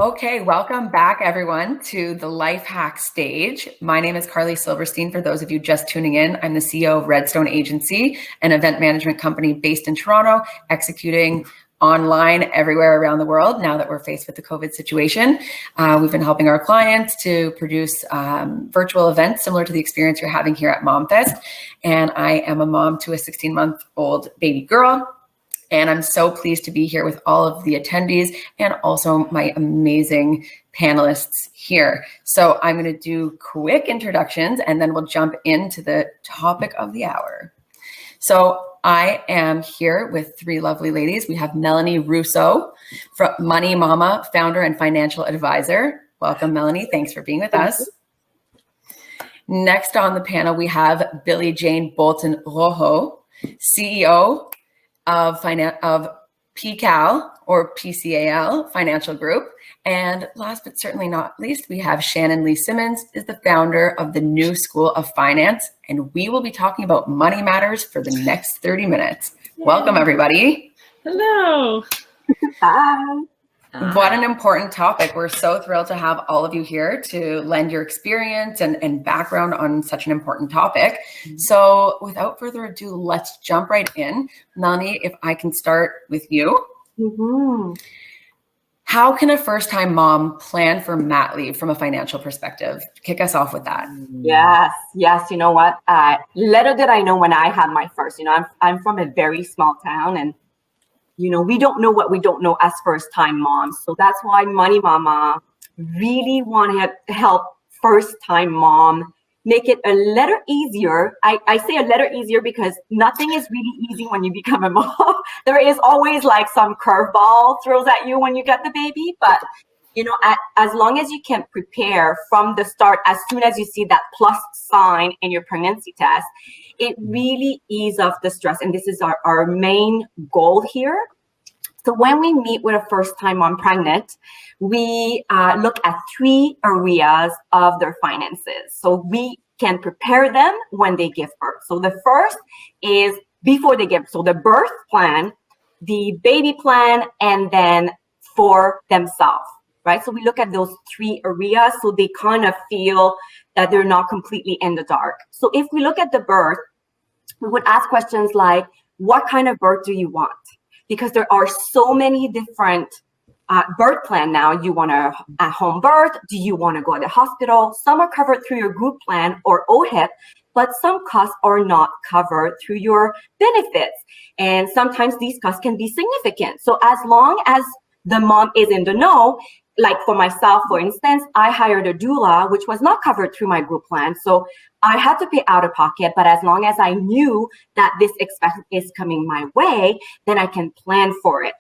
Okay, welcome back everyone to the Life Hack stage. My name is Carly Silverstein. For those of you just tuning in, I'm the CEO of Redstone Agency, an event management company based in Toronto, executing online everywhere around the world now that we're faced with the COVID situation. We've been helping our clients to produce virtual events similar to the experience you're having here at MomFest. And I am a mom to a 16-month-old baby girl. And I'm so pleased to be here with all of the attendees and also my amazing panelists here. So I'm going to do quick introductions and then we'll jump into the topic of the hour. So I am here with three lovely ladies. We have Melanie Russo, from Money Mama, founder and financial advisor. Welcome, Melanie. Thanks for being with us. Next on the panel, we have Billie Jane Bolton Rojo, CEO of PCAL or PCAL Financial Group. And last but certainly not least, we have Shannon Lee Simmons, is the founder of the New School of Finance. And we will be talking about money matters for the next 30 minutes. Yay. Welcome, everybody. Hello. Bye. What an important topic. We're so thrilled to have all of you here to lend your experience and background on such an important topic. So without further ado, let's jump right in. Melanie, if I can start with you. How can a first-time mom plan for mat leave from a financial perspective? Kick us off with that. Yes. You know what? Little did I know when I had my first, I'm from a very small town, and we don't know what we don't know as first-time moms. So that's why Money Mama really wanted to help first-time mom make it a little easier. I say a little easier because nothing is really easy when you become a mom. There is always like some curveball throws at you when you get the baby. But, as long as you can prepare from the start, as soon as you see that plus sign in your pregnancy test, it really eases off the stress. And this is our main goal here. So when we meet with a first-time mom pregnant, we look at three areas of their finances. So we can prepare them when they give birth. So the first is before they give birth. So the birth plan, the baby plan, and then for themselves, right? So we look at those three areas so they kind of feel that they're not completely in the dark. So if we look at the birth, we would ask questions like, what kind of birth do you want? Because there are so many different birth plan now. You want a at-home birth? Do you want to go to the hospital? Some are covered through your group plan or OHIP, but some costs are not covered through your benefits. And sometimes these costs can be significant. So as long as the mom is in the know, like for myself, for instance, I hired a doula, which was not covered through my group plan. So I had to pay out of pocket, but as long as I knew that this expense is coming my way, then I can plan for it.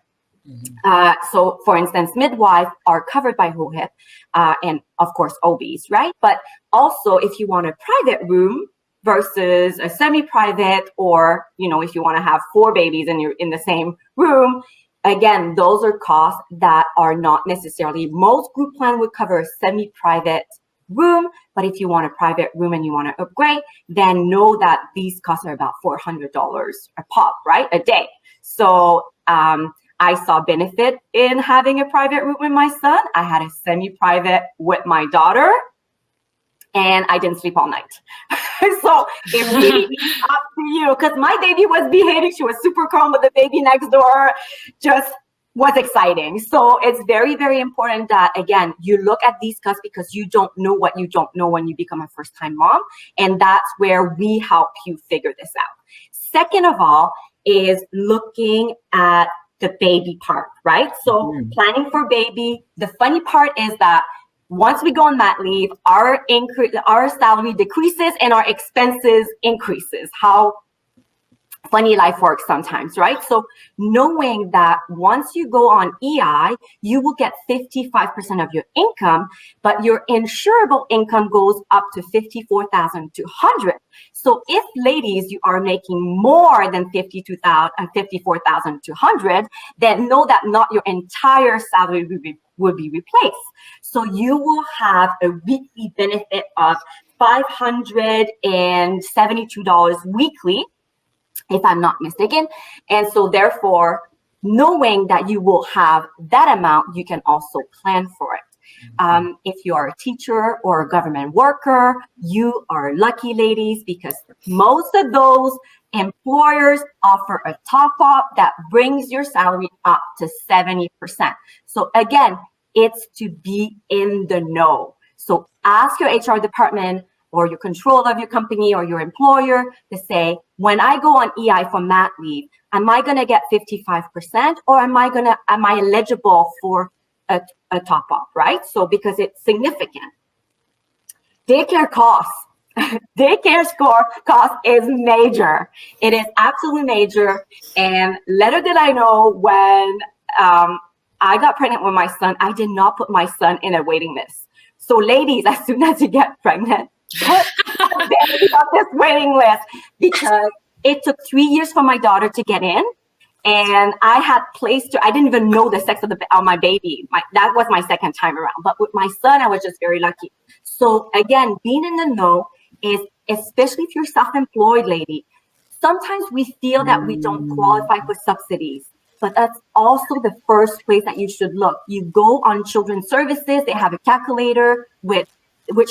So for instance, midwife are covered by OHIP and of course OBs, right? But also if you want a private room versus a semi-private, or, if you want to have 4 babies and you're in the same room, again, those are costs that are not necessarily, most group plan would cover a semi-private room, but if you want a private room and you want to upgrade, then know that these costs are about $400 a pop, right? A day. So I saw benefit in having a private room with my son. I had a semi-private with my daughter, and I didn't sleep all night. So it really is up to you, because my baby was behaving. She was super calm with the baby next door. Just was exciting. So it's very, very important that, again, you look at these costs because you don't know what you don't know when you become a first-time mom. And that's where we help you figure this out. Second of all is looking at the baby part, right? So planning for baby. The funny part is that once we go on mat leave, our salary decreases and our expenses increases. How funny life works sometimes, right? So knowing that once you go on EI, you will get 55% of your income, but your insurable income goes up to $54,200. So if, ladies, you are making more than $54,200, then know that not your entire salary will be replaced. So you will have a weekly benefit of $572 weekly, if I'm not mistaken. And so therefore, knowing that you will have that amount, you can also plan for it. If you are a teacher or a government worker, you are lucky, ladies, because most of those employers offer a top up that brings your salary up to 70%. So again, it's to be in the know. So ask your HR department or your control of your company or your employer to say, when I go on EI for mat leave, am I going to get 55% or am I eligible for a top up, right? So because it's significant. Daycare costs. Daycare score cost is major. It is absolutely major. And little did I know, when I got pregnant with my son, I did not put my son in a waiting list. So ladies, as soon as you get pregnant, put the baby on this waiting list, because it took 3 years for my daughter to get in. And I had placed her, I didn't even know the sex of my baby. That was my second time around. But with my son, I was just very lucky. So again, being in the know is, especially if you're self-employed, lady, sometimes we feel that we don't qualify for subsidies. But that's also the first place that you should look. You go on Children's Services, they have a calculator which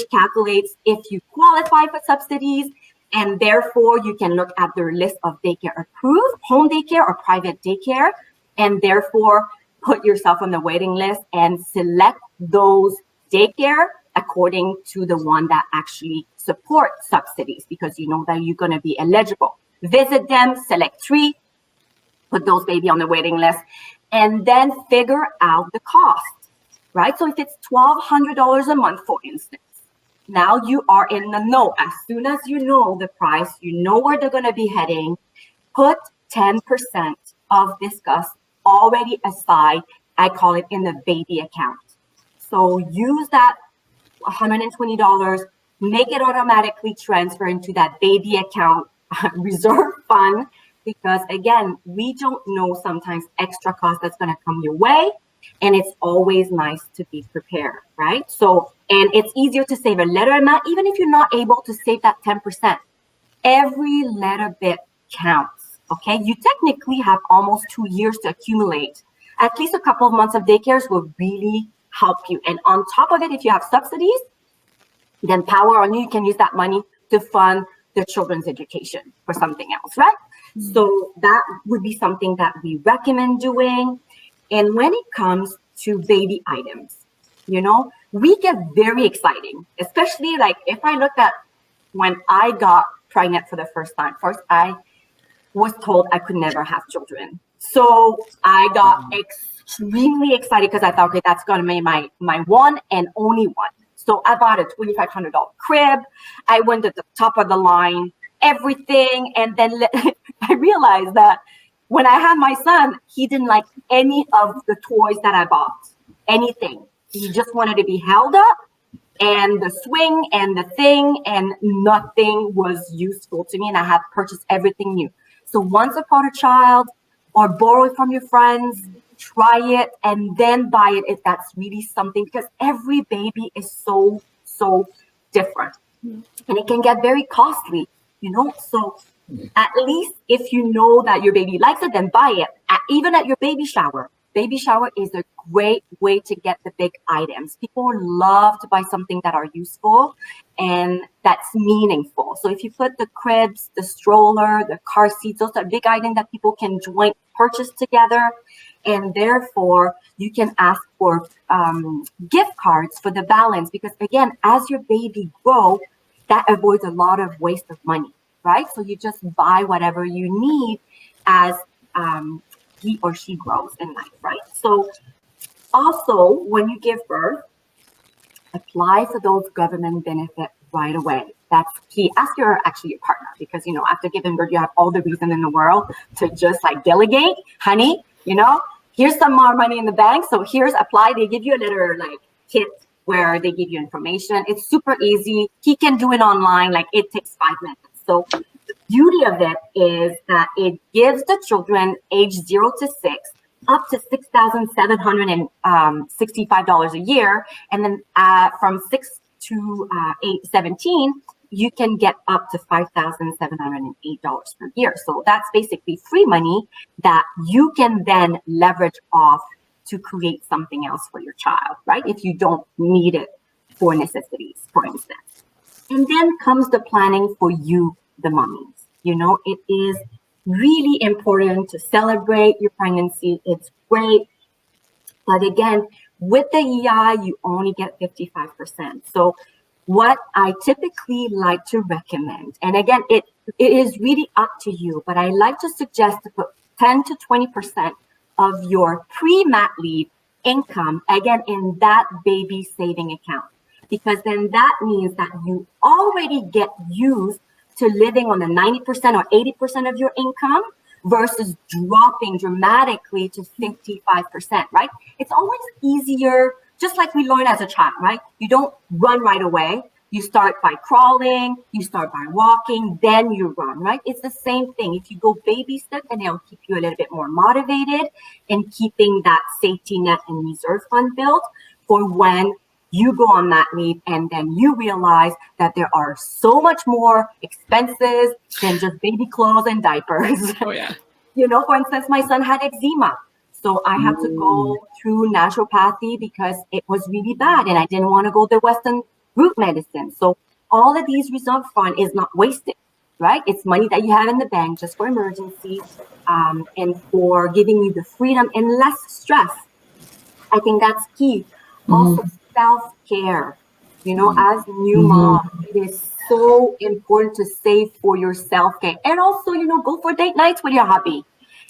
calculates if you qualify for subsidies. And therefore, you can look at their list of daycare approved, home daycare or private daycare, and therefore put yourself on the waiting list and select those daycare according to the one that actually support subsidies, because you know that you're going to be eligible. Visit them, select 3, put those baby on the waiting list, and then figure out the cost, right? So if it's $1,200 a month, for instance, now you are in the know. As soon as you know the price, you know where they're going to be heading, put 10% of this cost already aside. I call it in the baby account. So use that $120, make it automatically transfer into that baby account reserve fund, because again, we don't know sometimes extra cost that's going to come your way. And it's always nice to be prepared, right? So, and it's easier to save a letter amount, even if you're not able to save that 10%. Every letter bit counts, okay? You technically have almost 2 years to accumulate. At least a couple of months of daycares will really help you. And on top of it, if you have subsidies, then power on you, you can use that money to fund the children's education for something else, right? Mm-hmm. So that would be something that we recommend doing. And when it comes to baby items, you know, we get very exciting, especially like if I look at when I got pregnant for the first time. First, I was told I could never have children. So I got extremely excited because I thought, okay, that's going to be my one and only one. So I bought a $2,500 crib. I went to the top of the line, everything. And then I realized that when I had my son, he didn't like any of the toys that I bought, anything. He just wanted to be held up and the swing and the thing, and nothing was useful to me. And I had purchased everything new. So once upon a child, or borrow it from your friends, try it and then buy it if that's really something, because every baby is so different. And it can get very costly, you know. So at least if you know that your baby likes it, then buy it. Even at your baby shower. Baby shower is a great way to get the big items. People love to buy something that are useful and that's meaningful. So if you put the cribs, the stroller, the car seats, those are big items that people can joint purchase together. And therefore, you can ask for gift cards for the balance. Because again, as your baby grows, that avoids a lot of waste of money, right? So you just buy whatever you need as he or she grows in life, right? So also, when you give birth, apply for those government benefits right away. That's key. Ask your partner, because, you know, after giving birth, you have all the reason in the world to just like delegate. Honey, you know, here's some more money in the bank. So here's apply. They give you a little like kit where they give you information. It's super easy. He can do it online. Like it takes 5 minutes. So the beauty of it is that it gives the children age 0 to 6 up to $6,765 a year. And then from 6 to 17, you can get up to $5,708 per year. So that's basically free money that you can then leverage off to create something else for your child, right? If you don't need it for necessities, for instance. And then comes the planning for you, the mummies. You know, it is really important to celebrate your pregnancy. It's great. But again, with the EI, you only get 55%. So what I typically like to recommend, and again, it is really up to you, but I like to suggest to put 10 to 20% of your pre-mat leave income, again, in that baby saving account. Because then that means that you already get used to living on the 90% or 80% of your income versus dropping dramatically to 55%, right? It's always easier, just like we learn as a child, right? You don't run right away. You start by crawling, you start by walking, then you run, right? It's the same thing. If you go baby step, and it'll keep you a little bit more motivated in keeping that safety net and reserve fund built for when you go on that leave and then you realize that there are so much more expenses than just baby clothes and diapers. Oh, yeah. You know, for instance, my son had eczema. So I had to go through naturopathy because it was really bad and I didn't want to go the Western root medicine. So all of these reserve fund is not wasted, right? It's money that you have in the bank just for emergencies and for giving you the freedom and less stress. I think that's key. Also, self-care. You know, as new mom, it is so important to save for your self-care. And also, you know, go for date nights with your hubby.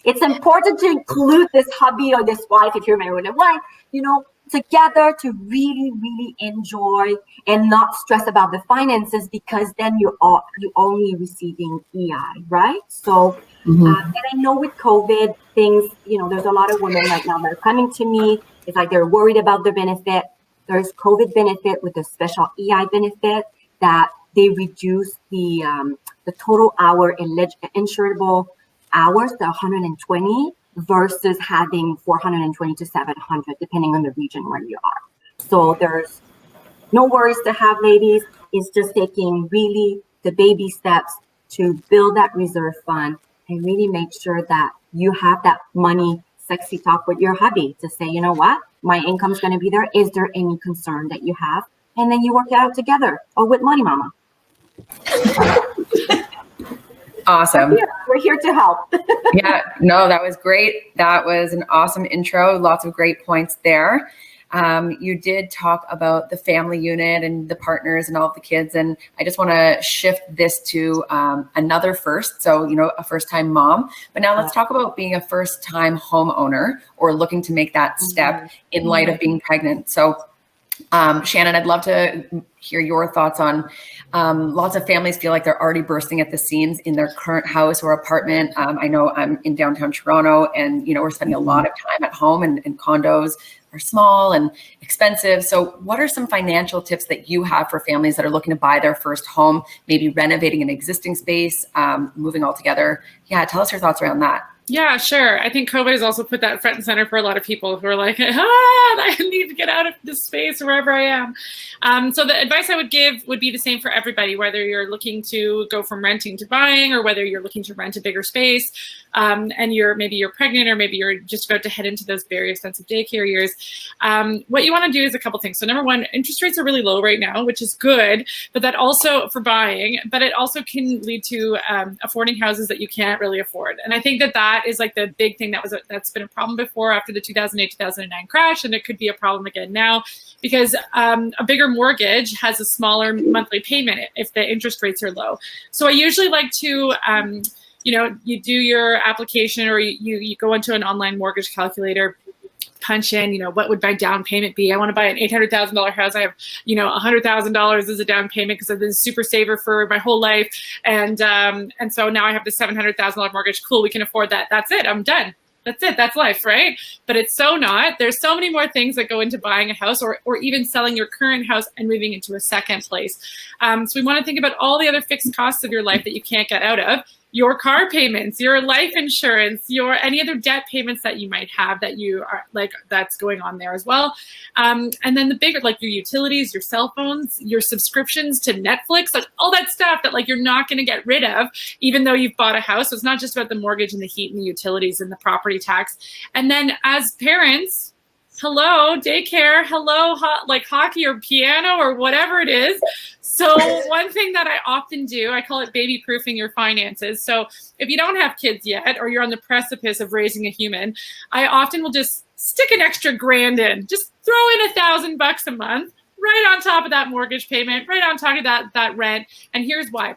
It's important to include this hubby or this wife, if you're married with a wife, you know, together to really, really enjoy and not stress about the finances, because then you're only receiving EI, right? So, and I know with COVID things, you know, there's a lot of women right now that are coming to me. It's like they're worried about their benefit. There's COVID benefit with the special EI benefit that they reduce the total hour insurable hours to 120 versus having 420 to 700, depending on the region where you are. So there's no worries to have, ladies. It's just taking really the baby steps to build that reserve fund and really make sure that you have that money sexy talk with your hubby to say, you know what, my income's going to be there. Is there any concern that you have? And then you work it out together or with Money Mama. Awesome. We're here to help. Yeah, no, that was great. That was an awesome intro. Lots of great points there. You did talk about the family unit and the partners and all of the kids. And I just want to shift this to another first. So, you know, a first-time mom. But now let's talk about being a first-time homeowner or looking to make that step in light of being pregnant. So, Shannon, I'd love to hear your thoughts on lots of families feel like they're already bursting at the seams in their current house or apartment. I know I'm in downtown Toronto and, you know, we're spending a lot of time at home and condos are small and expensive. So what are some financial tips that you have for families that are looking to buy their first home, maybe renovating an existing space, moving all together? Yeah, tell us your thoughts around that. Yeah, sure. I think COVID has also put that front and center for a lot of people who are like, I need to get out of this space wherever I am. So the advice I would give would be the same for everybody, whether you're looking to go from renting to buying or whether you're looking to rent a bigger space and maybe you're pregnant or maybe you're just about to head into those very expensive daycare years. What you want to do is a couple things. So number one, interest rates are really low right now, which is good, but that also for buying, but it also can lead to affording houses that you can't really afford. And I think that is like the big thing that's been a problem before after the 2008-2009 crash, and it could be a problem again now because a bigger mortgage has a smaller monthly payment if the interest rates are low. So I usually like to you do your application or you go into an online mortgage calculator, punch in, what would my down payment be? I want to buy an $800,000 house. I have, $100,000 as a down payment because I've been a super saver for my whole life. And so now I have the $700,000 mortgage. Cool. We can afford that. That's it. I'm done. That's it. That's life, right? But it's so not. There's so many more things that go into buying a house or even selling your current house and moving into a second place. So we want to think about all the other fixed costs of your life that you can't get out of. Your car payments, your life insurance, any other debt payments that you might have that you are that's going on there as well. And then the bigger, like your utilities, your cell phones, your subscriptions to Netflix, like all that stuff that you're not going to get rid of, even though you've bought a house. So it's not just about the mortgage and the heat and the utilities and the property tax. And then as parents, hello, daycare, hello, like hockey or piano or whatever it is. So one thing that I often do, I call it baby proofing your finances. So if you don't have kids yet, or you're on the precipice of raising a human, I often will just stick an extra grand in, just throw in $1,000 a month, right on top of that mortgage payment, right on top of that rent. And here's why.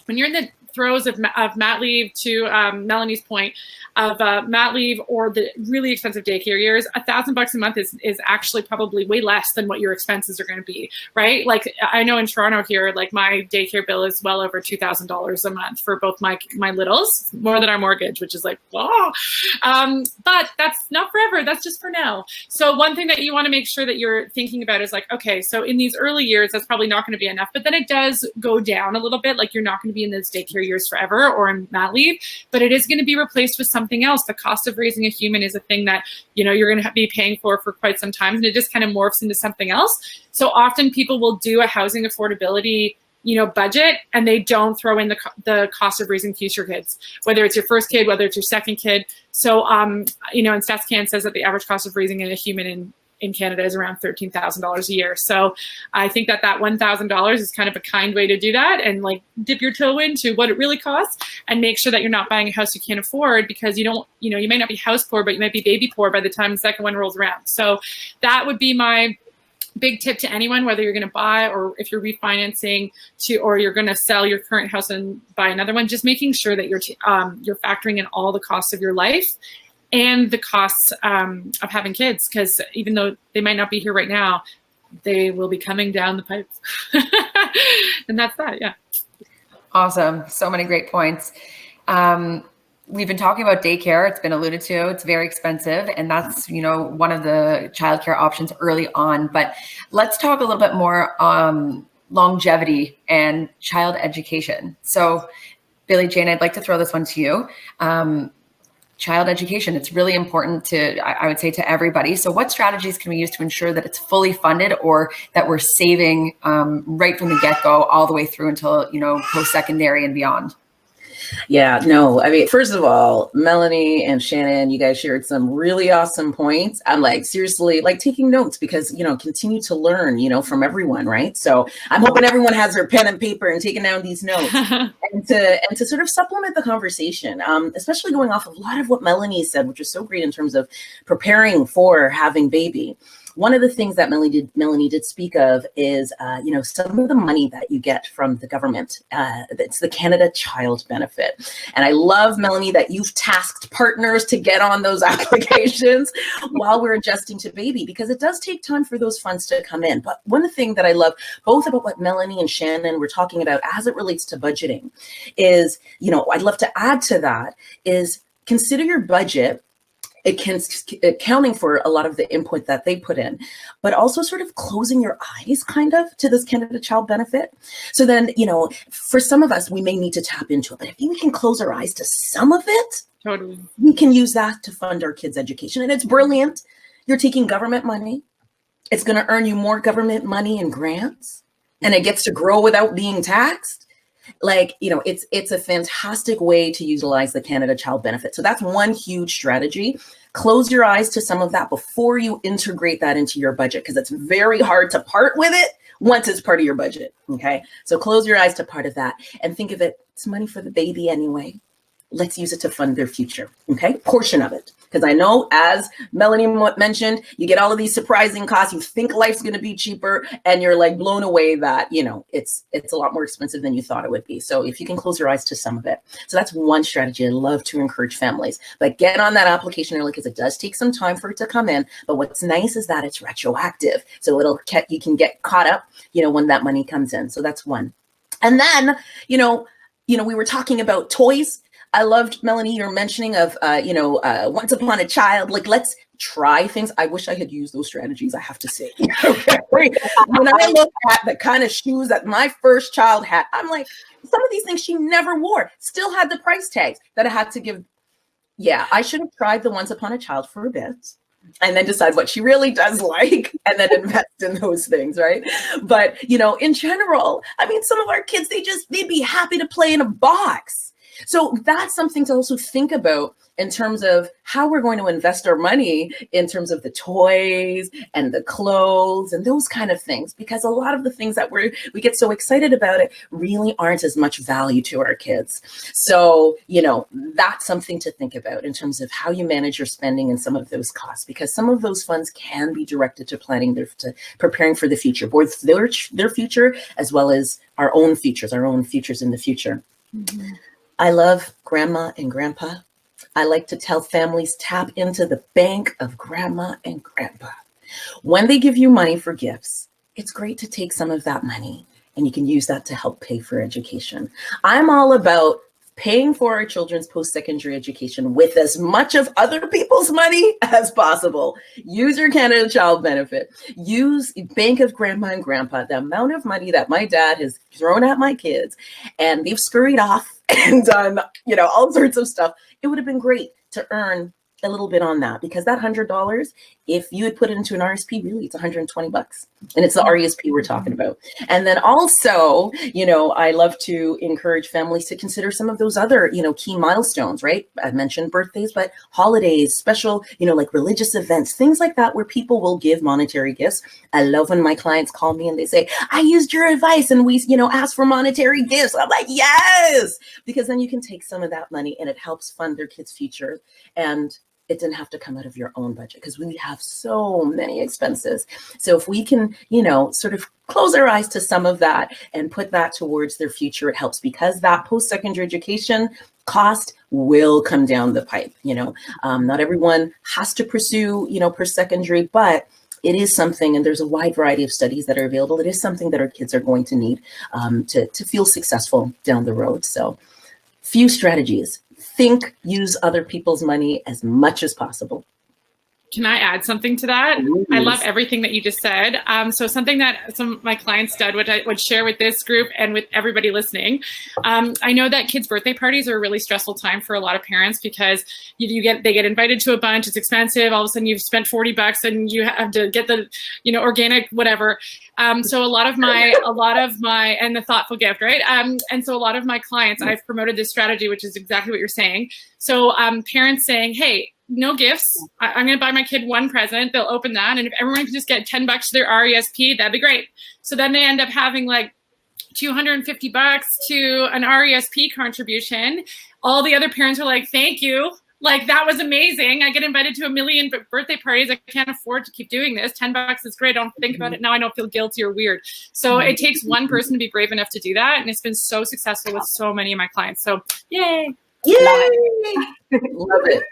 When you're in the throes of mat leave, to Melanie's point, of mat leave or the really expensive daycare years, $1,000 a month is actually probably way less than what your expenses are going to be, right? Like I know in Toronto here, like my daycare bill is well over $2,000 a month for both my littles, more than our mortgage, which is like, wow. But that's not forever. That's just for now. So one thing that you want to make sure that you're thinking about is like, okay, so in these early years, that's probably not going to be enough, but then it does go down a little bit. Like you're not going to be in those daycare years forever or in mat leave, but it is going to be replaced with something else. The cost of raising a human is a thing that, you know, you're going to be paying for quite some time, and it just kind of morphs into something else. So often people will do a housing affordability, you know, budget, and they don't throw in the cost of raising future kids, whether it's your first kid, whether it's your second kid. So, you know, and StatsCan says that the average cost of raising a human in Canada is around $13,000 a year. So I think that $1,000 is kind of a kind way to do that, and like dip your toe into what it really costs and make sure that you're not buying a house you can't afford, because you don't, you know, you may not be house poor, but you might be baby poor by the time the second one rolls around. So that would be my big tip to anyone, whether you're going to buy or if you're refinancing or you're going to sell your current house and buy another one, just making sure that you're factoring in all the costs of your life and the costs of having kids, because even though they might not be here right now, they will be coming down the pipes. And that's that, yeah. Awesome. So many great points. We've been talking about daycare. It's been alluded to. It's very expensive, and that's, you know, one of the childcare options early on. But let's talk a little bit more on longevity and child education. So, Billie Jane, I'd like to throw this one to you. Child education, it's really important to, I would say, to everybody. So what strategies can we use to ensure that it's fully funded, or that we're saving right from the get-go all the way through until, you know, post-secondary and beyond? Yeah, no, I mean, first of all, Melanie and Shannon, you guys shared some really awesome points. I'm like, seriously, like taking notes, because, you know, continue to learn, you know, from everyone, right? So I'm hoping everyone has their pen and paper and taking down these notes and to sort of supplement the conversation, especially going off of a lot of what Melanie said, which is so great in terms of preparing for having baby. One of the things that Melanie did speak of is, you know, some of the money that you get from the government. It's the Canada Child Benefit. And I love, Melanie, that you've tasked partners to get on those applications while we're adjusting to baby, because it does take time for those funds to come in. But one thing that I love both about what Melanie and Shannon were talking about as it relates to budgeting is, you know, I'd love to add to that is consider your budget. It can accounting for a lot of the input that they put in, but also sort of closing your eyes kind of to this Canada Child Benefit. So then, you know, for some of us, we may need to tap into it, but if we can close our eyes to some of it, totally, we can use that to fund our kids' education. And it's brilliant. You're taking government money. It's going to earn you more government money and grants, and it gets to grow without being taxed. Like, you know, it's a fantastic way to utilize the Canada Child Benefit. So that's one huge strategy. Close your eyes to some of that before you integrate that into your budget, because it's very hard to part with it once it's part of your budget. Okay. So close your eyes to part of that and think of it. It's money for the baby anyway. Let's use it to fund their future. Okay. Portion of it. Because I know, as Melanie mentioned, you get all of these surprising costs. You think life's going to be cheaper, and you're like blown away that, you know, it's a lot more expensive than you thought it would be. So if you can close your eyes to some of it. So that's one strategy I love to encourage families. But get on that application early, because it does take some time for it to come in. But what's nice is that it's retroactive. So you can get caught up, you know, when that money comes in. So that's one. And then, you know, we were talking about toys. I loved, Melanie, your mentioning of, Once Upon a Child. Like, let's try things. I wish I had used those strategies, I have to say. Okay. When I look at the kind of shoes that my first child had, I'm like, some of these things she never wore, still had the price tags that I had to give. Yeah, I should have tried the Once Upon a Child for a bit, and then decide what she really does like, and then invest in those things, right? But, you know, in general, I mean, some of our kids, they'd be happy to play in a box. So that's something to also think about in terms of how we're going to invest our money in terms of the toys and the clothes and those kind of things, because a lot of the things that we get so excited about it really aren't as much value to our kids. So, you know, that's something to think about in terms of how you manage your spending and some of those costs, because some of those funds can be directed to planning to preparing for the future, both their future as well as our own futures in the future. Mm-hmm. I love grandma and grandpa. I like to tell families, tap into the bank of grandma and grandpa. When they give you money for gifts, it's great to take some of that money and you can use that to help pay for education. I'm all about paying for our children's post-secondary education with as much of other people's money as possible. Use your Canada Child Benefit. Use Bank of Grandma and Grandpa, the amount of money that my dad has thrown at my kids and they've scurried off and done, you know, all sorts of stuff. It would have been great to earn a little bit on that, because that $100, if you had put it into an RSP, really it's $120, and it's the RESP we're talking about. And then also, you know, I love to encourage families to consider some of those other, you know, key milestones, right? I mentioned birthdays, but holidays, special, you know, like religious events, things like that, where people will give monetary gifts. I love when my clients call me and they say, I used your advice and we, you know, asked for monetary gifts. I'm like, yes, because then you can take some of that money and it helps fund their kids' future. And it didn't have to come out of your own budget, because we have so many expenses. So if we can, you know, sort of close our eyes to some of that and put that towards their future, it helps, because that post-secondary education cost will come down the pipe. You know, not everyone has to pursue, you know, post-secondary, but it is something, and there's a wide variety of studies that are available. It is something that our kids are going to need to feel successful down the road. So few strategies. Think, use other people's money as much as possible. Can I add something to that? Yes. I love everything that you just said. So something that some of my clients did, which I would share with this group and with everybody listening. I know that kids' birthday parties are a really stressful time for a lot of parents, because they get invited to a bunch. It's expensive. All of a sudden you've spent $40 and you have to get the, you know, organic, whatever. So a lot of my, and the thoughtful gift, right? And so a lot of my clients, I've promoted this strategy, which is exactly what you're saying. So parents saying, hey, no gifts. I'm going to buy my kid one present. They'll open that. And if everyone can just get $10 to their RESP, that'd be great. So then they end up having like $250 to an RESP contribution. All the other parents are like, thank you. Like, that was amazing. I get invited to a million birthday parties. I can't afford to keep doing this. $10 is great. I don't think about it now. I don't feel guilty or weird. So it takes one person to be brave enough to do that. And it's been so successful with so many of my clients. So yay. Yay. Love it.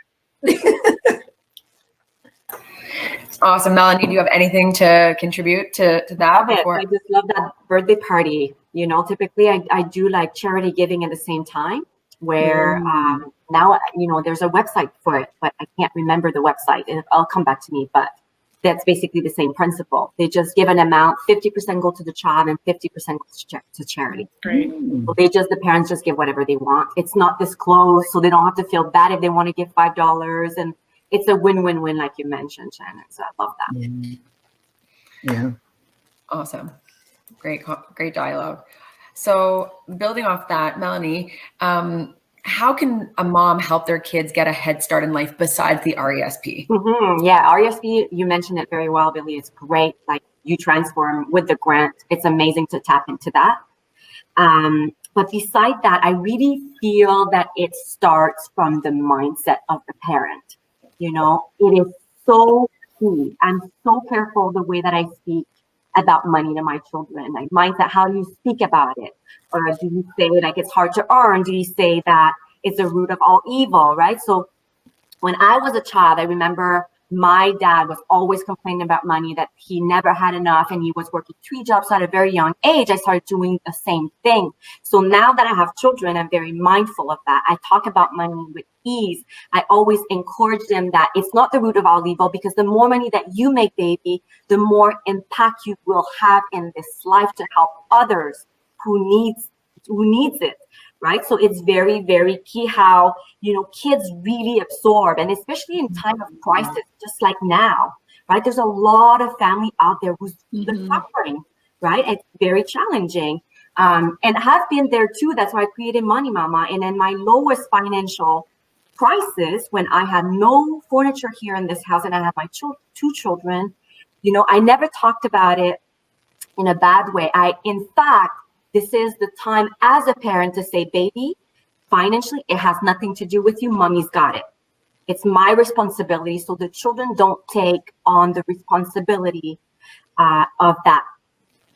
Awesome. Melanie, do you have anything to contribute to that? I just love that birthday party. You know, typically I do like charity giving at the same time, where now, you know, there's a website for it, but I can't remember the website. It'll come back to me, but that's basically the same principle. They just give an amount, 50% go to the child and 50% goes to charity. Great. So the parents just give whatever they want. It's not disclosed, so they don't have to feel bad if they want to give $5. And it's a win-win-win, like you mentioned, Shannon. So I love that. Yeah. Awesome. Great dialogue. So building off that, Melanie, how can a mom help their kids get a head start in life besides the RESP? Yeah, RESP, you mentioned it very well, Billy. It's great. Like, you transform with the grant. It's amazing to tap into that. But beside that, I really feel that it starts from the mindset of the parent. You know, it is so key. I'm so careful the way that I speak about money to my children. Like, mindset, how do you speak about it? Or do you say like it's hard to earn? Do you say that it's the root of all evil, right? So when I was a child, I remember my dad was always complaining about money, that he never had enough, and he was working 3 jobs at a very young age. I started doing the same thing. So now that I have children, I'm very mindful of that. I talk about money with ease. I always encourage them that it's not the root of all evil, because the more money that you make, baby, the more impact you will have in this life to help others who needs it, right? So it's very, very key how, you know, kids really absorb, and especially in time of crisis, just like now, right? There's a lot of family out there who's suffering, right? It's very challenging. and have been there too. That's why I created Money Mama. And in my lowest financial crisis, when I had no furniture here in this house and I had my two children, you know, I never talked about it in a bad way. In fact, this is the time as a parent to say, baby, financially, it has nothing to do with you. Mommy's got it. It's my responsibility. So the children don't take on the responsibility of that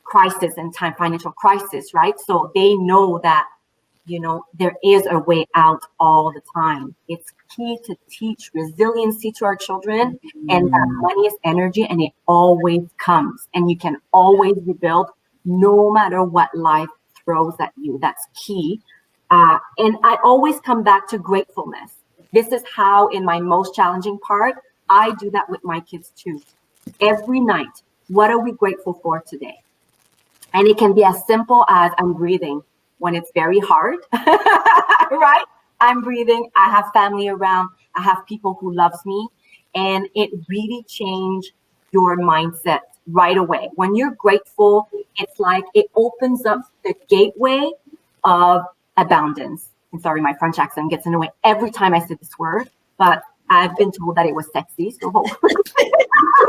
crisis and time, financial crisis, right? So they know that, you know, there is a way out all the time. It's key to teach resiliency to our children, and that money is energy and it always comes, and you can always rebuild no matter what life throws at you. That's key. And I always come back to gratefulness. This is how, in my most challenging part, I do that with my kids too. Every night, what are we grateful for today? And it can be as simple as I'm breathing when it's very hard, right? I'm breathing, I have family around, I have people who loves me, and it really changed your mindset right away. When you're grateful, it's like it opens up the gateway of abundance. And sorry, my French accent gets in the way every time I say this word, but I've been told that it was sexy, so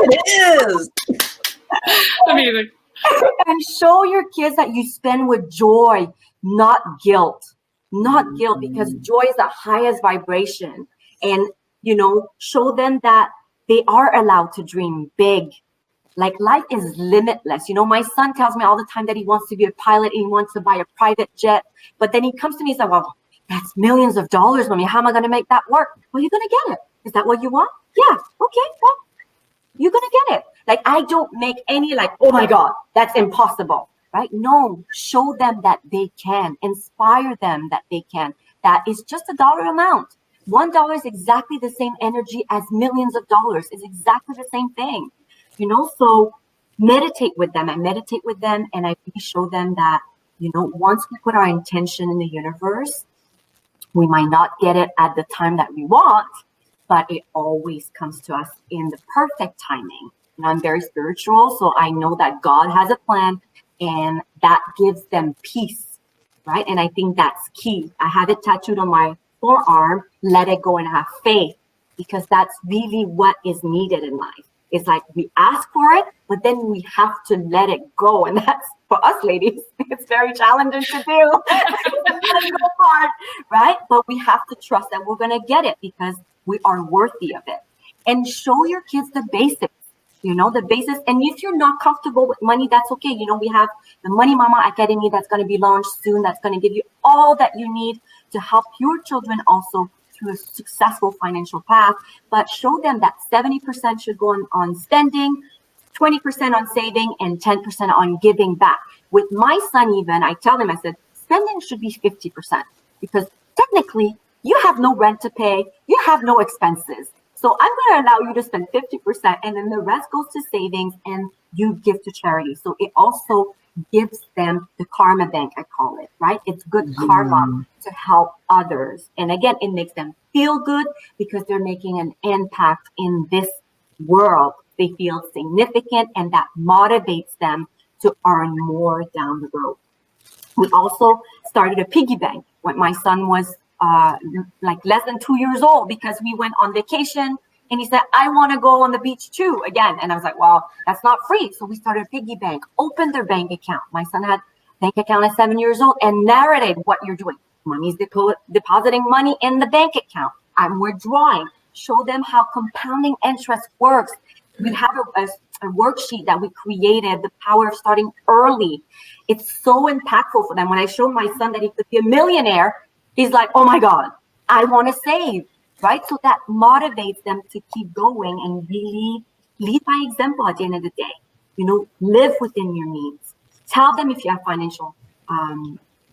it is. Amazing. And show your kids that you spend with joy, not guilt. Not guilt, because joy is the highest vibration. And, you know, show them that they are allowed to dream big. Like, life is limitless. You know, my son tells me all the time that he wants to be a pilot and he wants to buy a private jet. But then he comes to me and says, well, that's millions of dollars, Mommy. How am I going to make that work? Well, you're going to get it. Is that what you want? Yeah. Okay. Well, you're going to get it. Like, I don't make any like, oh my God, that's impossible, right? No, show them that they can, inspire them that they can. That is just a dollar amount. $1 is exactly the same energy as millions of dollars. Is exactly the same thing, you know? So meditate with them. I meditate with them, and I really show them that, you know, once we put our intention in the universe, we might not get it at the time that we want, but it always comes to us in the perfect timing. And I'm very spiritual, so I know that God has a plan, and that gives them peace, right? And I think that's key. I have it tattooed on my forearm, let it go and have faith, because that's really what is needed in life. It's like we ask for it, but then we have to let it go. And that's, for us ladies, it's very challenging to do. Let it go hard, right? But we have to trust that we're going to get it because we are worthy of it. And show your kids the basics, you know, the basics. And if you're not comfortable with money, that's okay. You know, we have the Money Mama Academy that's going to be launched soon. That's going to give you all that you need to help your children also through a successful financial path. But show them that 70% should go on spending, 20% on saving, and 10% on giving back. With my son, even, I tell him, I said, spending should be 50% because technically you have no rent to pay, you have no expenses. So I'm going to allow you to spend 50%, and then the rest goes to savings and you give to charity. So it also gives them the karma bank, I call it, right? It's good karma to help others. And again, it makes them feel good because they're making an impact in this world. They feel significant, and that motivates them to earn more down the road. We also started a piggy bank when my son was like less than 2 years old, because we went on vacation and he said, I want to go on the beach too again. And I was like, well, that's not free. So we started a piggy bank, opened their bank account. My son had a bank account at 7 years old and narrated what you're doing. Mommy's depositing money in the bank account. I'm withdrawing. Show them how compounding interest works. We have a worksheet that we created, the power of starting early. It's so impactful for them. When I showed my son that he could be a millionaire, he's like, oh my God, I want to save, right? So that motivates them to keep going and really lead by example at the end of the day. You know, live within your means. Tell them if you have financial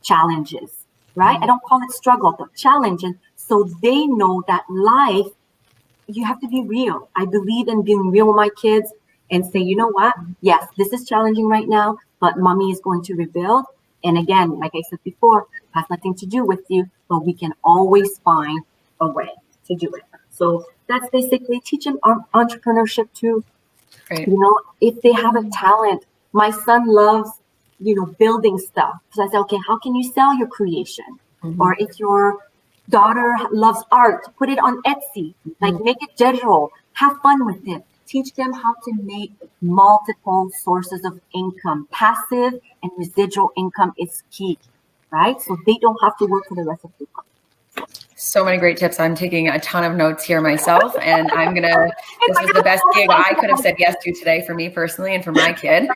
challenges, right? I don't call it struggle, but challenges. So they know that life, you have to be real. I believe in being real with my kids and say, you know what? Yes, this is challenging right now, but mommy is going to rebuild. And again, like I said before, it has nothing to do with you, but we can always find a way to do it. So that's basically teach them entrepreneurship too. Right. You know, if they have a talent, my son loves building stuff. So I said, okay, how can you sell your creation? Or if your daughter loves art, put it on Etsy, like make it digital, have fun with it. Teach them how to make multiple sources of income. Passive and residual income is key, right? So they don't have to work for the rest of their life. So many great tips. I'm taking a ton of notes here myself, and this was the best gig I could have said yes to today for me personally and for my kid.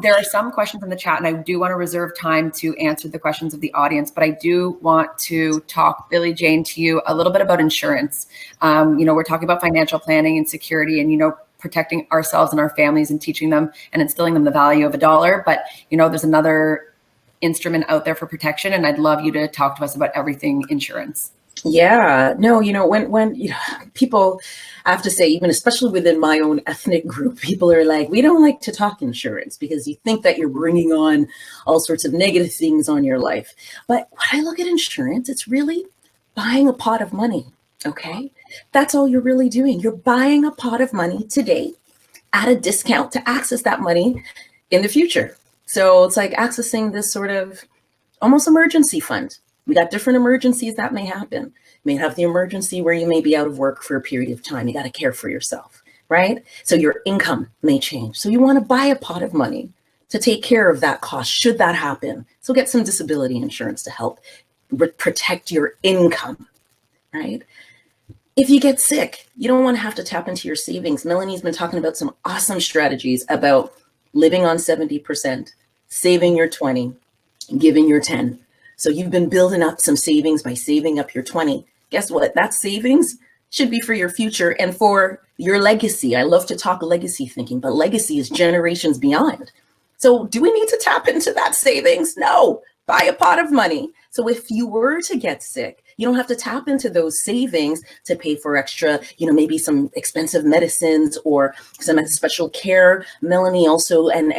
There are some questions in the chat, and I do want to reserve time to answer the questions of the audience, but I do want to talk, Billie Jane, to you a little bit about insurance. We're talking about financial planning and security and, protecting ourselves and our families and teaching them and instilling them the value of a dollar. But, there's another instrument out there for protection, and I'd love you to talk to us about everything insurance. Yeah, no, when people, I have to say, even especially within my own ethnic group, people are like, we don't like to talk insurance because you think that you're bringing on all sorts of negative things on your life. But when I look at insurance, it's really buying a pot of money. Okay, that's all you're really doing. You're buying a pot of money today at a discount to access that money in the future. So it's like accessing this sort of almost emergency fund. We got different emergencies that may happen. You may have the emergency where you may be out of work for a period of time. You got to care for yourself, right? So your income may change. So you want to buy a pot of money to take care of that cost should that happen. So get some disability insurance to help protect your income, right? If you get sick, you don't want to have to tap into your savings. Melanie's been talking about some awesome strategies about living on 70%, saving your 20, giving your 10. So you've been building up some savings by saving up your 20. Guess what? That savings should be for your future and for your legacy. I love to talk legacy thinking, but legacy is generations beyond. So do we need to tap into that savings? No, buy a pot of money. So if you were to get sick, you don't have to tap into those savings to pay for extra, maybe some expensive medicines or some special care. Melanie also, and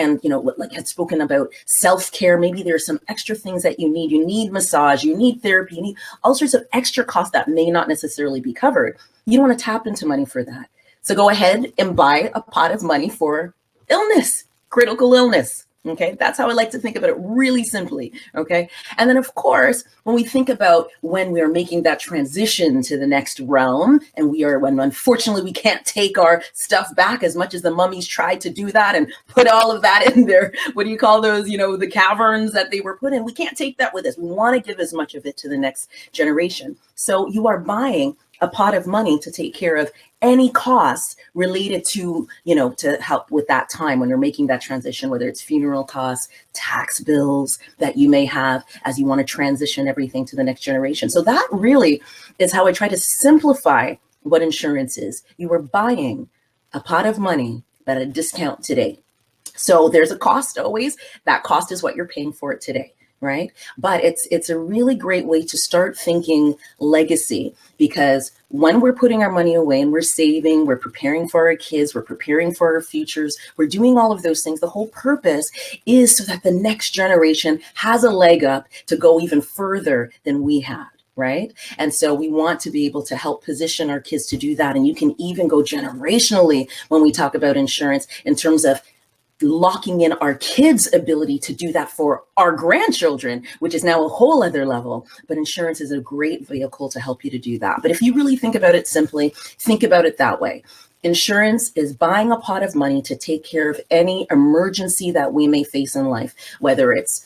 like had spoken about self-care. Maybe there's some extra things that you need. You need massage, you need therapy, you need all sorts of extra costs that may not necessarily be covered. You don't want to tap into money for that. So go ahead and buy a pot of money for illness, critical illness. Okay, that's how I like to think about it really simply. Okay, and then of course, when we think about when we are making that transition to the next realm, and when unfortunately we can't take our stuff back as much as the mummies tried to do that and put all of that in there. What do you call those? The caverns that they were put in. We can't take that with us. We want to give as much of it to the next generation. So you are buying a pot of money to take care of any costs related to, to help with that time when you're making that transition, whether it's funeral costs, tax bills that you may have as you want to transition everything to the next generation. So that really is how I try to simplify what insurance is. You are buying a pot of money at a discount today. So there's a cost always. That cost is what you're paying for it today. Right? But it's a really great way to start thinking legacy, because when we're putting our money away and we're saving, we're preparing for our kids, we're preparing for our futures, we're doing all of those things. The whole purpose is so that the next generation has a leg up to go even further than we had. Right? And so we want to be able to help position our kids to do that. And you can even go generationally when we talk about insurance in terms of locking in our kids' ability to do that for our grandchildren, which is now a whole other level. But insurance is a great vehicle to help you to do that. But if you really think about it simply, think about it that way. Insurance is buying a pot of money to take care of any emergency that we may face in life, whether it's,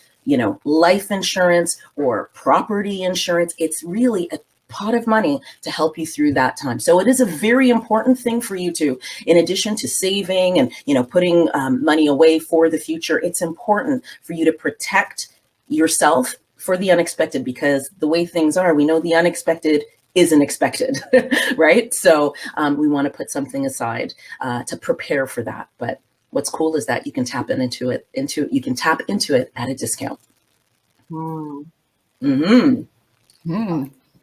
life insurance or property insurance. It's really a pot of money to help you through that time. So it is a very important thing for you to, in addition to saving and, putting money away for the future, it's important for you to protect yourself for the unexpected, because the way things are, we know the unexpected isn't expected, right? So we want to put something aside to prepare for that. But what's cool is that you can tap into it at a discount.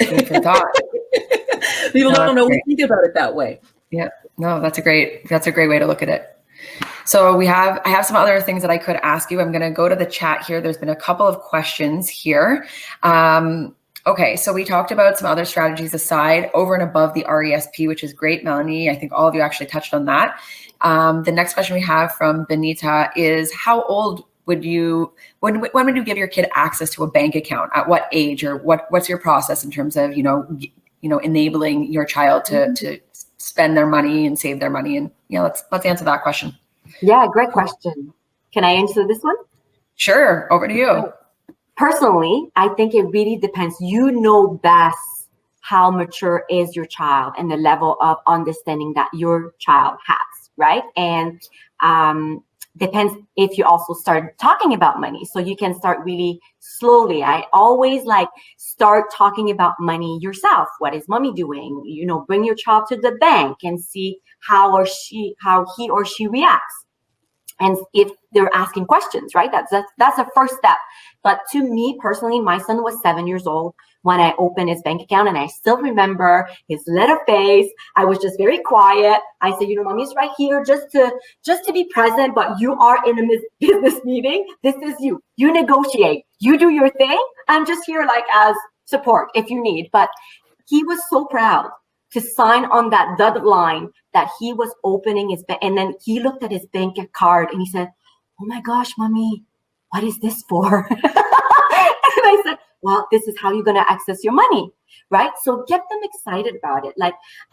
Food for thought. People don't know we think about it that way. Yeah, no, that's a great way to look at it. So I have some other things that I could ask you. I'm going to go to the chat here. There's been a couple of questions here. Okay, so we talked about some other strategies aside over and above the RESP, which is great, Melanie. I think all of you actually touched on that. The next question we have from Benita is, how old when would you give your kid access to a bank account? At what age, or what's your process in terms of, enabling your child to spend their money and save their money? And let's answer that question. Yeah, great question. Can I answer this one? Sure, over to you. Personally, I think it really depends. You know best how mature is your child and the level of understanding that your child has, right? And depends if you also start talking about money. So you can start really slowly. I always start talking about money yourself. What is mommy doing? Bring your child to the bank and see how he or she reacts. And if they're asking questions, right? That's the first step. But to me personally, my son was 7 years old when I opened his bank account, and I still remember his little face. I was just very quiet. I said, mommy's right here just to be present, but you are in a business meeting. This is you. You negotiate. You do your thing. I'm just here as support if you need. But he was so proud to sign on that dotted line that he was opening his bank. And then he looked at his bank card and he said, "Oh my gosh, mommy, what is this for?" And I said, "Well, this is how you're going to access your money," right? So get them excited about it.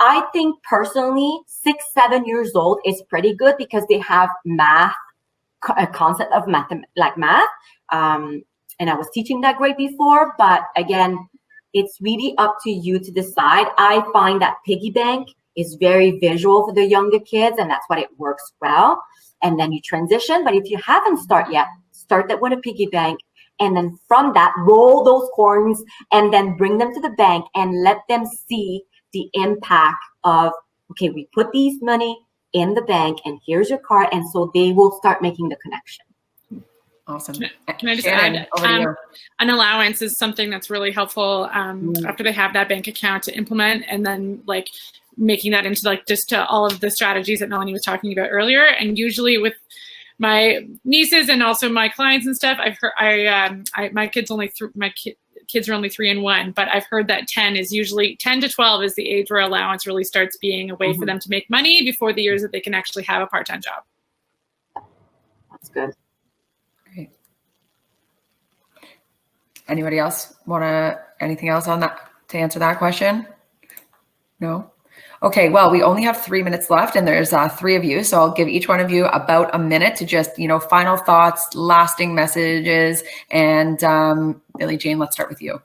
I think personally, 6, 7 years old is pretty good because they have a concept of math. And I was teaching that grade before, but again, it's really up to you to decide. I find that piggy bank is very visual for the younger kids, and that's why it works well. And then you transition. But if you haven't started yet, start that with a piggy bank. And then from that, roll those coins and then bring them to the bank and let them see the impact of, okay, we put these money in the bank and here's your card. And so they will start making the connection. Awesome. Can I just Shannon, add, an allowance is something that's really helpful after they have that bank account to implement, and then making that into just all of the strategies that Melanie was talking about earlier. And usually with my nieces and also my clients and stuff, I've heard my kids are only 3 and 1, but I've heard that 10 to 12 is the age where allowance really starts being a way for them to make money before the years that they can actually have a part-time job. That's good. Great. Anybody else anything else on that to answer that question? No? Okay, well, we only have 3 minutes left, and there's 3 of you. So I'll give each one of you about a minute to just, final thoughts, lasting messages. And Billie Jane, let's start with you.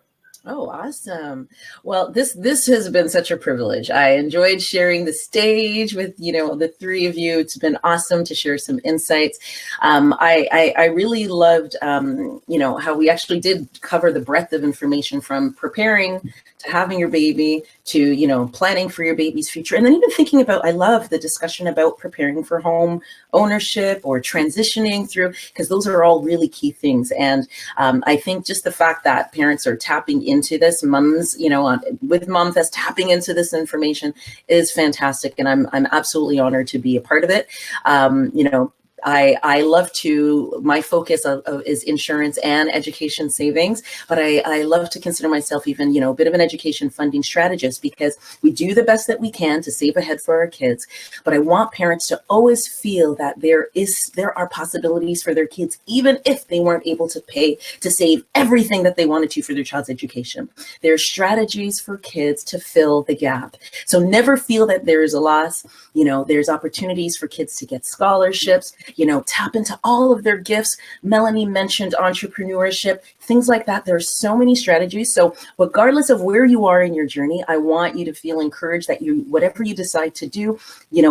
Oh, awesome. Well, this has been such a privilege. I enjoyed sharing the stage with, the 3 of you. It's been awesome to share some insights. I really loved, how we actually did cover the breadth of information from preparing to having your baby to, planning for your baby's future. And then even thinking about, I love the discussion about preparing for home ownership or transitioning through, because those are all really key things. And I think just the fact that parents are tapping into this, moms, with MomFest, tapping into this information is fantastic. And I'm absolutely honored to be a part of it. I love my focus is insurance and education savings, but I love to consider myself even, a bit of an education funding strategist, because we do the best that we can to save ahead for our kids. But I want parents to always feel that there are possibilities for their kids, even if they weren't able to pay to save everything that they wanted to for their child's education. There are strategies for kids to fill the gap. So never feel that there is a loss. There's opportunities for kids to get scholarships, tap into all of their gifts. Melanie mentioned entrepreneurship, things like that. There are so many strategies. So regardless of where you are in your journey, I want you to feel encouraged that whatever you decide to do,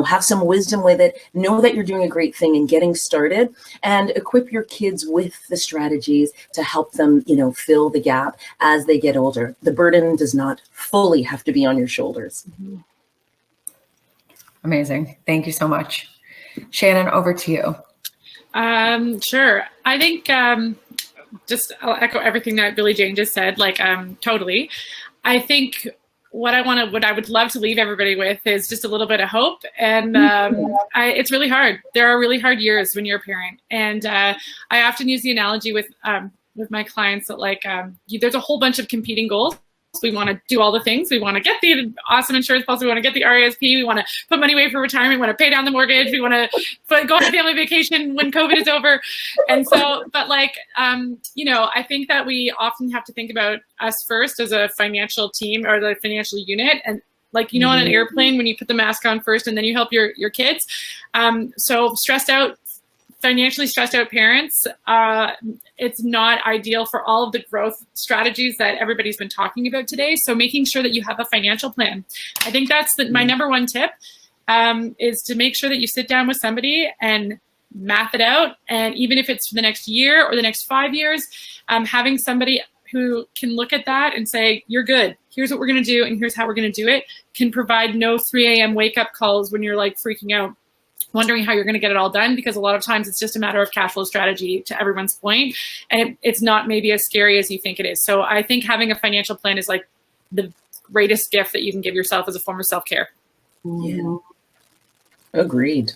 have some wisdom with it, know that you're doing a great thing and getting started, and equip your kids with the strategies to help them, fill the gap as they get older. The burden does not fully have to be on your shoulders. Amazing. Thank you so much. Shannon, over to you. Sure. I think I'll echo everything that Billie Jane just said, totally. I think what I would love to leave everybody with is just a little bit of hope. And it's really hard. There are really hard years when you're a parent. And I often use the analogy with my clients that there's a whole bunch of competing goals We want to do all the things. We want to get the awesome insurance policy. We want to get the RESP. We want to put money away for retirement. We want to pay down the mortgage. We want to go on a family vacation when COVID is over. And so, but like, you know, I think that we often have to think about us first as a financial team or the financial unit. And like, you know, on an airplane, when you put the mask on first and then you help your kids. So financially stressed out parents, it's not ideal for all of the growth strategies that everybody's been talking about today. So making sure that you have a financial plan. I think that's my number one tip, is to make sure that you sit down with somebody and math it out. And even if it's for the next year or the next 5 years, having somebody who can look at that and say, you're good, here's what we're going to do, and here's how we're going to do it, can provide no 3 a.m. wake up calls when you're like freaking out, wondering how you're going to get it all done, because a lot of times it's just a matter of cash flow strategy, to everyone's point, and it's not maybe as scary as you think it is. So I think having a financial plan is like the greatest gift that you can give yourself as a form of self-care. Yeah. Agreed.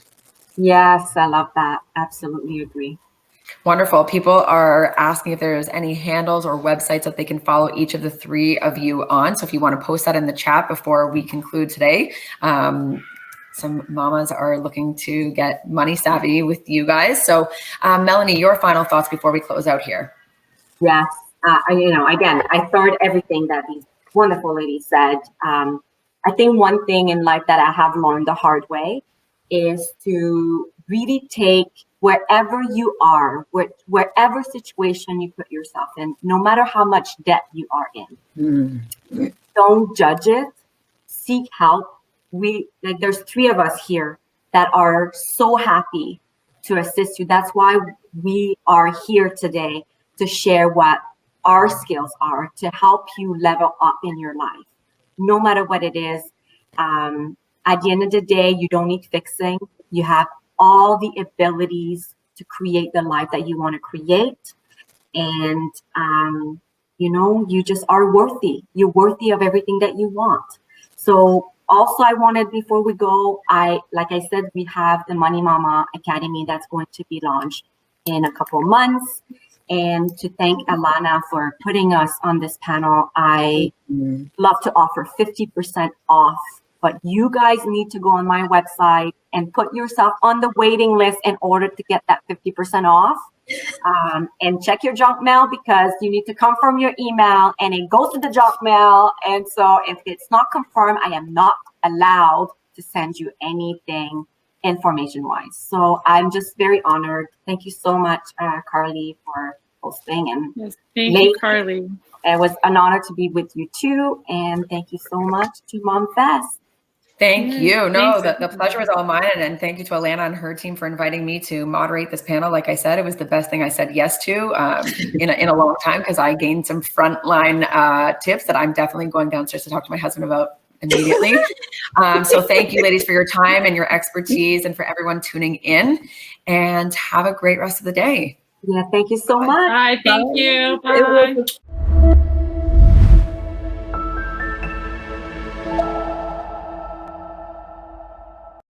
Yes, I love that. Absolutely agree. Wonderful. People are asking if there's any handles or websites that they can follow each of the three of you on. So if you want to post that in the chat before we conclude today. Some mamas are looking to get money savvy with you guys. So Melanie, your final thoughts before we close out here. Yes. You know, again, I third everything that these wonderful ladies said. I think one thing in life that I have learned the hard way is to really take wherever you are, wherever situation you put yourself in, no matter how much debt you are in, don't judge it, seek help. There's 3 of us here that are so happy to assist you. That's why we are here today, to share what our skills are, to help you level up in your life, no matter what it is. At the end of the day, you don't need fixing. You have all the abilities to create the life that you want to create. And, you know, you just are worthy. You're worthy of everything that you want. So also, I wanted, before we go, like I said, we have the Money Mama Academy that's going to be launched in a couple of months. And to thank Alana for putting us on this panel, I love to offer 50% off. But you guys need to go on my website and put yourself on the waiting list in order to get that 50% off. And check your junk mail, because you need to confirm your email and it goes to the junk mail. And so if it's not confirmed, I am not allowed to send you anything information wise. So I'm just very honored. Thank you so much, Carly, for hosting. And yes, thank you, Carly. It was an honor to be with you too. And thank you so much to MomFest. Thank you. No, the pleasure was all mine. And thank you to Alana and her team for inviting me to moderate this panel. Like I said, it was the best thing I said yes to in a long time, because I gained some frontline tips that I'm definitely going downstairs to talk to my husband about immediately. So thank you, ladies, for your time and your expertise, and for everyone tuning in, and have a great rest of the day. Yeah, thank you so much. Bye. Thank you. Bye.